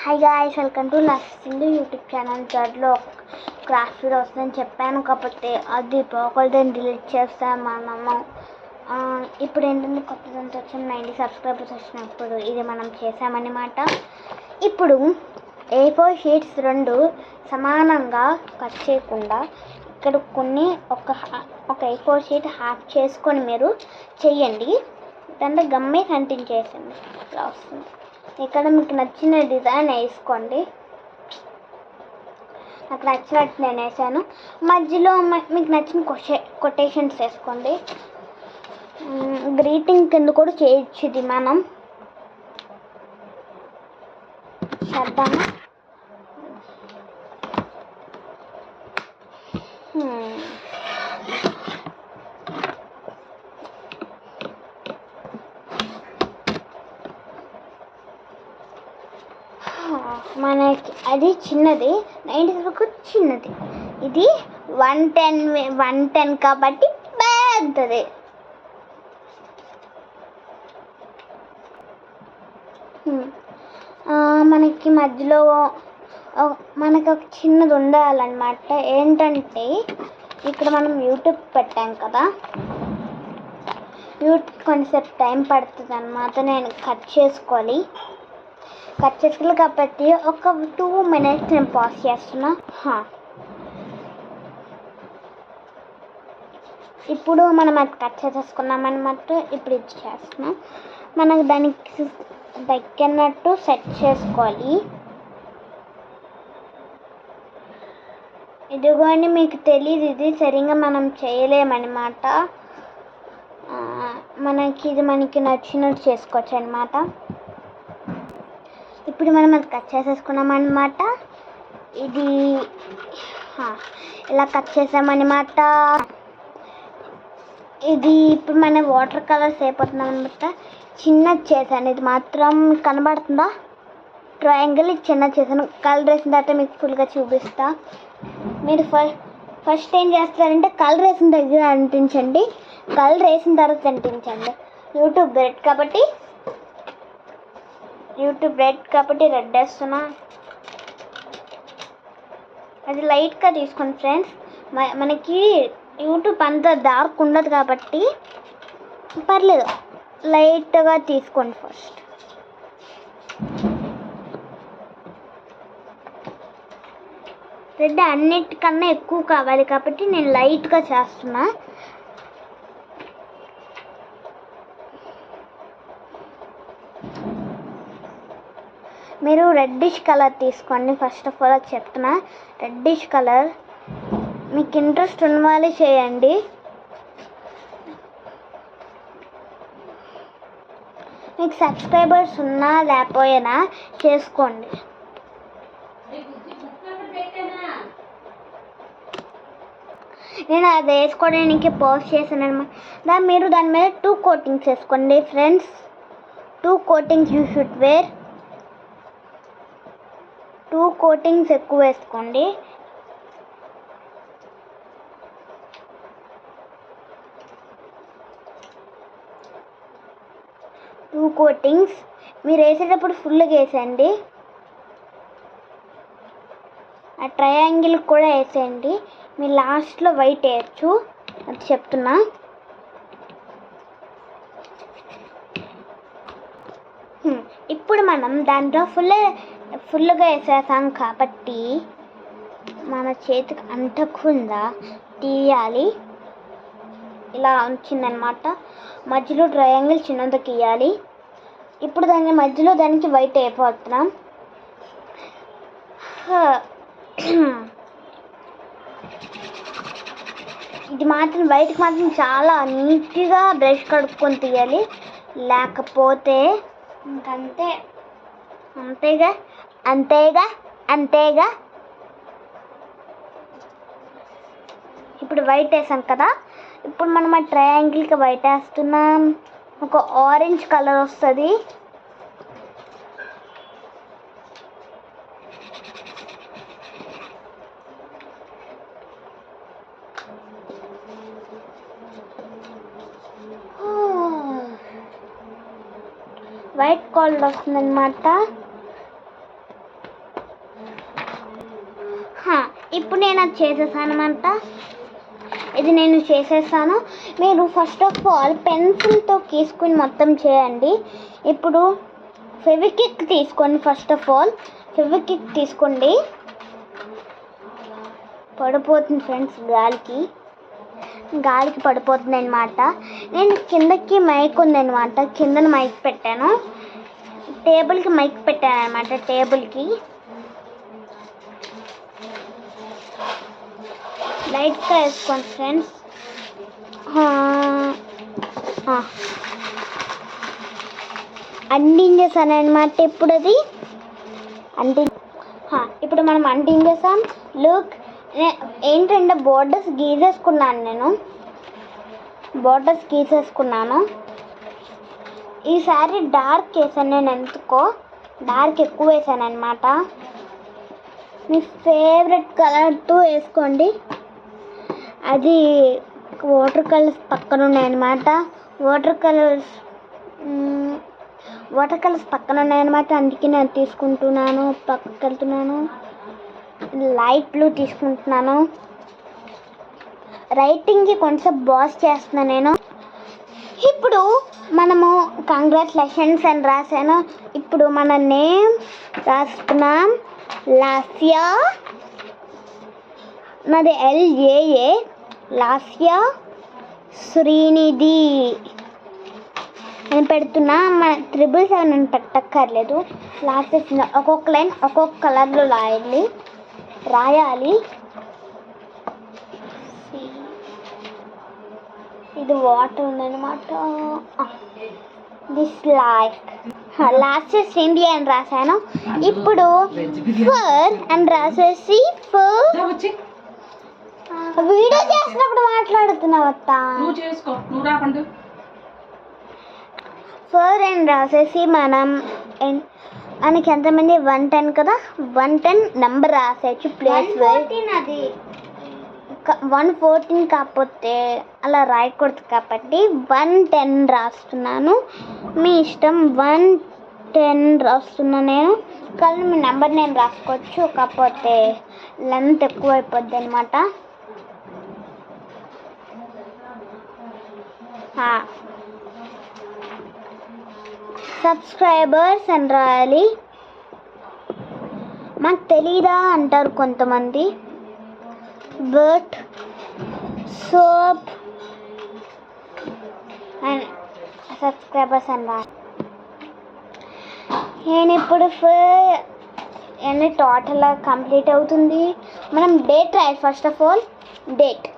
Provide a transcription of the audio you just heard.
Hi guys, welcome to Sindhu YouTube channel. దాంట్లో craft video వస్తుందని చెప్పాను, కాకపోతే అది పోకూడదని డిలీట్ చేస్తాం మనము. ఇప్పుడు ఏంటంటే కొత్తదంతా వచ్చిన 90 సబ్స్క్రైబర్స్ వచ్చినప్పుడు ఇది మనం చేసామన్నమాట. ఇప్పుడు A4 షీట్స్ 2 సమానంగా కట్ చేయకుండా ఇక్కడ కొన్ని ఒక A4 షీట్ హాఫ్ చేసుకొని మీరు చెయ్యండి. దాంట్లో గమ్మేసి అంటించేసండి, ఇలా వస్తుంది. ఇక్కడ మీకు నచ్చిన డిజైన్ వేసుకోండి. నాకు నచ్చినట్టు నేను వేసాను. మధ్యలో మీకు నచ్చిన కొటేషన్స్ వేసుకోండి. గ్రీటింగ్ కింద కూడా చేయొచ్చు. ఇది మనం చేద్దాము. మనకి అది చిన్నది, 90 వరకు చిన్నది. ఇది 110 కాబట్టి పెద్దది. మనకి మధ్యలో మనకి ఒక చిన్నది ఉండాలన్నమాట. ఏంటంటే ఇక్కడ మనం యూట్యూబ్ పెట్టాం కదా, యూట్యూబ్ కొంచెంసేపు టైం పడుతుంది అన్నమాట. నేను కట్ చేసుకోవాలి కాబట్టి ఒక 2 minutes నేను పాజ్ చేస్తున్నా. ఇప్పుడు మనం అది కట్ చేసేసుకున్నాం అన్నమాట. ఇప్పుడు ఇది చేస్తున్నాం. మనకు దానికి దగ్గరనట్టు సెట్ చేసుకోవాలి. ఇదిగోని మీకు తెలియదు, ఇది సరిగ్గా మనం చేయలేమన్నమాట. మనకి నచ్చినట్టు చేసుకోవచ్చు అన్నమాట. ఇప్పుడు మనం అది కట్ చేసేసుకున్నాం అన్నమాట. ఇది ఇలా కట్ చేసామన్నమాట. ఇది ఇప్పుడు మన వాటర్ కలర్స్ అయిపోతున్నాం అన్నమాట. చిన్నది చేశాను, ఇది మాత్రం కనబడుతుందా? ట్రయాంగిల్ ఇది చిన్నది చేశాను. కలర్ వేసిన తర్వాత మీకు ఫుల్గా చూపిస్తా. మీరు ఫస్ట్ ఏం చేస్తారంటే కలర్ వేసిన దగ్గర అంటించండి, కలర్ వేసిన తర్వాత అంటించండి. యూట్యూబ్ రెడ్ కాబట్టి రెడ్ వేస్తున్నా. అది లైట్గా తీసుకోండి ఫ్రెండ్స్. మనకి యూట్యూబ్ అంతా డార్క్ ఉండదు కాబట్టి పర్లేదు, లైట్గా తీసుకోండి. ఫస్ట్ రెడ్ అన్నిటికన్నా ఎక్కువ కావాలి కాబట్టి నేను లైట్గా చేస్తున్నా. మీరు రెడ్డిష్ కలర్ తీసుకోండి. ఫస్ట్ ఆఫ్ ఆల్ చెప్తున్నా, రెడ్డిష్ కలర్. మీకు ఇంట్రెస్ట్ ఉన్న వాళ్ళే చేయండి. మీకు సబ్స్క్రైబర్స్ ఉన్నా లేకపోయినా చేసుకోండి. నేను అది వేసుకోవడానికి పాజ్ చేశాను అనమాట. మీరు దాని మీద 2 coatings వేసుకోండి friends. 2 coatings you should wear. 2 coatings ఎక్కువ వేసుకోండి. టూ కోటింగ్స్ మీరు వేసేటప్పుడు ఫుల్గా వేసేయండి. ఆ ట్రయాంగిల్ కూడా వేసేయండి. మీరు లాస్ట్లో వైట్ వేయచ్చు, అది చెప్తున్నా. ఇప్పుడు మనం దాంట్లో ఫుల్గా వేసేసాం కాబట్టి మన చేతికి అంటకుండా తీయాలి. ఇలా ఉంచిందనమాట. మధ్యలో ట్రయాంగిల్ చిన్నది గీయాలి. ఇప్పుడు దానికి వైట్ అయిపోతున్నాం. ఇది మాత్రం వైట్కి మాత్రం చాలా నీట్గా బ్రష్ కడుక్కొని తీయాలి, లేకపోతే అంతేగా. ఇప్పుడు వైట్ వేసాం కదా, ఇప్పుడు మనం ఆ ట్రయాంగిల్కి వైట్ వేస్తున్నాం. ఒక ఆరెంజ్ కలర్ వస్తుంది. వైట్ కలర్ వస్తుందన్నమాట. ఇప్పుడు నేను అది చేసేసాను అనమాట. ఇది నేను చేసేసాను. మీరు ఫస్ట్ ఆఫ్ ఆల్ పెన్సిల్తో గీసుకుని మొత్తం చేయండి. ఇప్పుడు ఫెవిక్విక్ తీసుకోండి. ఫస్ట్ ఆఫ్ ఆల్ ఫెవిక్విక్ తీసుకోండి. పడిపోతుంది ఫ్రెండ్స్, గాలికి పడిపోతుంది అనమాట. నేను కిందకి మైక్ ఉందన్నమాట, కిందన మైక్ పెట్టాను, టేబుల్కి మైక్ పెట్టాను అనమాట. టేబుల్కి లైట్గా వేసుకోండి ఫ్రెండ్స్. అంటించేసాను అనమాట. ఇప్పుడు అది ఇప్పుడు మనం అంటించేసాం. లుక్, ఏంటంటే బోర్డర్స్ గీసేసుకున్నాను. ఈసారి డార్క్ వేసాను. నేను ఎందుకో డార్క్ ఎక్కువ వేసాను అనమాట. మీ ఫేవరెట్ కలర్తో వేసుకోండి. అది వాటర్ కలర్స్ పక్కన ఉన్నాయన్నమాట. వాటర్ కలర్స్ పక్కన ఉన్నాయన్నమాట. అందుకే నేను తీసుకుంటున్నాను, పక్కకి వెళ్తున్నాను. లైట్ బ్లూ తీసుకుంటున్నాను. రైటింగ్కి కొంచెం బాస్ చేస్తున్నాను నేను. ఇప్పుడు మనము కంగ్రాచులేషన్స్ అని రాశాను. ఇప్పుడు మన నేమ్ రాస్తున్నాం. లాస్య, నాది LAA, లాస్య శ్రీనిధి నేను పెడుతున్నా. మన 777 అని పెట్టక్కర్లేదు. లాస్ట్ ఒక్కొక్క లైన్ ఒక్కొక్క కలర్లో రాయాలి. ఇది వాటర్ ఉందన్నమాట. దిస్ లైక్ లాస్ట్ శ్రీనిధి అని రాశాను. ఇప్పుడు ఫర్ అని రాసేసి వీడియో చేసినప్పుడు మాట్లాడుతున్నావత్తా. ఫర్ అని రాసేసి మనకి ఎంతమంది 110 కదా, 110 నెంబర్ రాసేయచ్చు. ప్లేస్ 114 కాకపోతే అలా రాయకూడదు కాబట్టి 110 రాస్తున్నాను. మీ ఇష్టం. 110 రాస్తున్నాను నేను. కానీ మీ నెంబర్ నేను రాసుకోవచ్చు, కాకపోతే లెంత్ ఎక్కువ అయిపోద్ది అనమాట. సబ్స్క్రైబర్స్ అని రాయాలి. మాకు తెలీదా అంటారు కొంతమంది. బట్ సోప్ అండ్ సబ్స్క్రైబర్స్ అని రాయాలి. నేను ఇప్పుడు టోటల్గా కంప్లీట్ అవుతుంది. మనం డేట్ రాయాలి. First of all date